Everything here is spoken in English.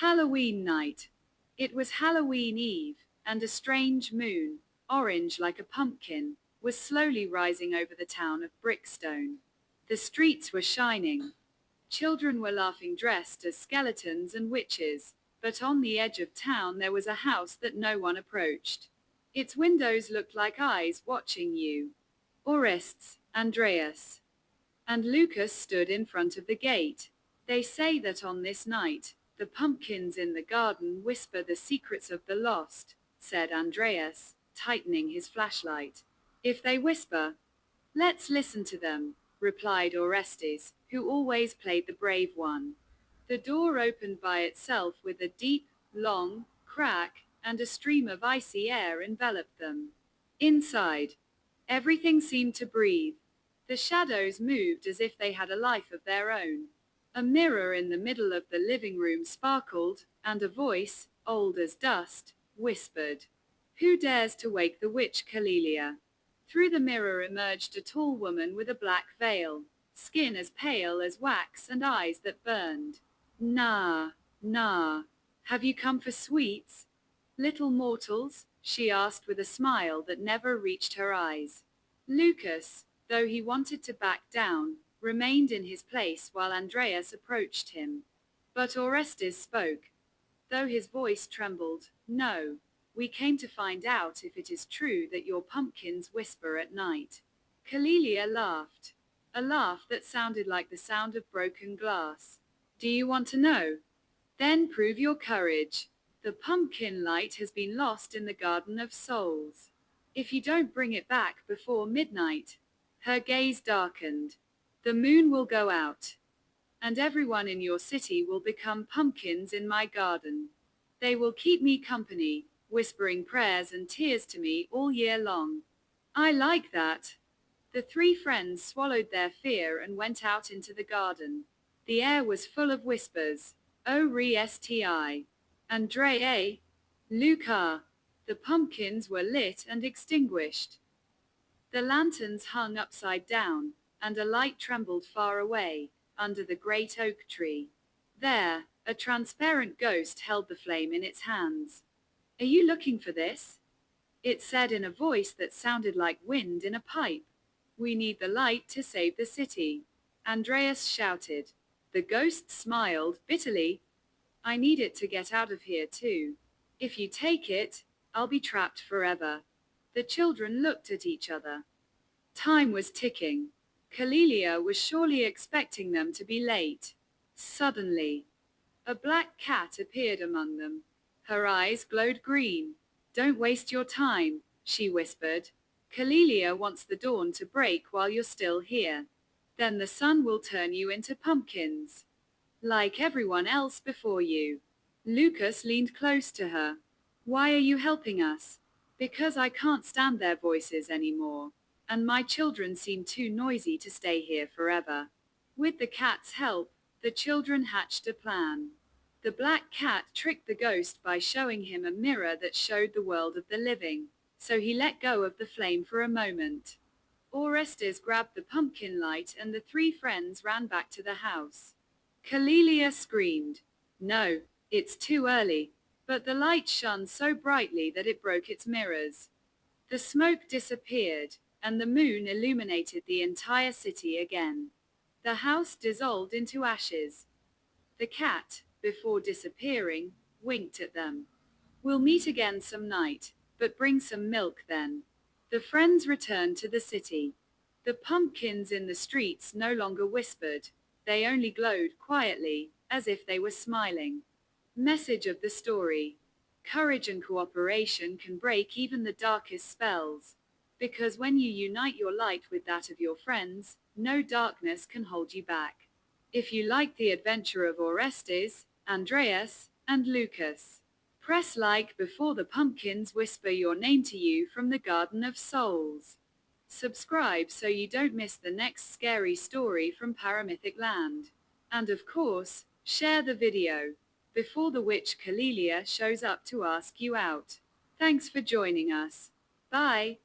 Halloween night. It was Halloween Eve, and a strange moon, orange like a pumpkin, was slowly rising over the town of Brickstone. The streets were shining. Children were laughing dressed as skeletons and witches, but on the edge of town there was a house that no one approached. Its windows looked like eyes watching you. Orestis, Andreas, and Loukas stood in front of the gate. They say that on this night, the pumpkins in the garden whisper the secrets of the lost, said Andreas, tightening his flashlight. If they whisper, let's listen to them, replied Orestis, who always played the brave one. The door opened by itself with a deep, long crack, and a stream of icy air enveloped them. Inside, everything seemed to breathe. The shadows moved as if they had a life of their own. A mirror in the middle of the living room sparkled, and a voice, old as dust, whispered, "Who dares to wake the Witch Kalelia?" Through the mirror emerged a tall woman with a black veil, skin as pale as wax and eyes that burned. "Nah, have you come for sweets, little mortals?" she asked with a smile that never reached her eyes. Loukas, though he wanted to back down, remained in his place while Andreas approached him. But Orestis spoke, though his voice trembled. "No, we came to find out if it is true that your pumpkins whisper at night." Kalelia laughed, a laugh that sounded like the sound of broken glass. "Do you want to know? Then prove your courage. The pumpkin light has been lost in the Garden of Souls. If you don't bring it back before midnight," her gaze darkened, "the moon will go out, and everyone in your city will become pumpkins in my garden. They will keep me company, whispering prayers and tears to me all year long." "I like that." The three friends swallowed their fear and went out into the garden. The air was full of whispers. Orestis, Andreas, Loukas. The pumpkins were lit and extinguished. The lanterns hung upside down, and a light trembled far away, under the great oak tree. There, a transparent ghost held the flame in its hands. "Are you looking for this?" it said in a voice that sounded like wind in a pipe. "We need the light to save the city," Andreas shouted. The ghost smiled bitterly. "I need it to get out of here too. If you take it, I'll be trapped forever." The children looked at each other. Time was ticking. Kalelia was surely expecting them to be late. Suddenly, a black cat appeared among them. Her eyes glowed green. "Don't waste your time," she whispered. "Kalelia wants the dawn to break while you're still here. Then the sun will turn you into pumpkins, like everyone else before you." Loukas leaned close to her. "Why are you helping us?" "Because I can't stand their voices anymore, and my children seem too noisy to stay here forever." With the cat's help, the children hatched a plan. The black cat tricked the ghost by showing him a mirror that showed the world of the living, so he let go of the flame for a moment. Orestis grabbed the pumpkin light and the three friends ran back to the house. Kalelia screamed, "No, it's too early," but the light shone so brightly that it broke its mirrors. The smoke disappeared, and the moon illuminated the entire city again. The house dissolved into ashes. The cat, before disappearing, winked at them. "We'll meet again some night, but bring some milk then." The friends returned to the city. The pumpkins in the streets no longer whispered, they only glowed quietly, as if they were smiling. Message of the story: courage and cooperation can break even the darkest spells. Because when you unite your light with that of your friends, no darkness can hold you back. If you like the adventure of Orestis, Andreas, and Loukas, press like before the pumpkins whisper your name to you from the Garden of Souls. Subscribe so you don't miss the next scary story from Paramythic Land. And of course, share the video before the Witch Kalelia shows up to ask you out. Thanks for joining us. Bye.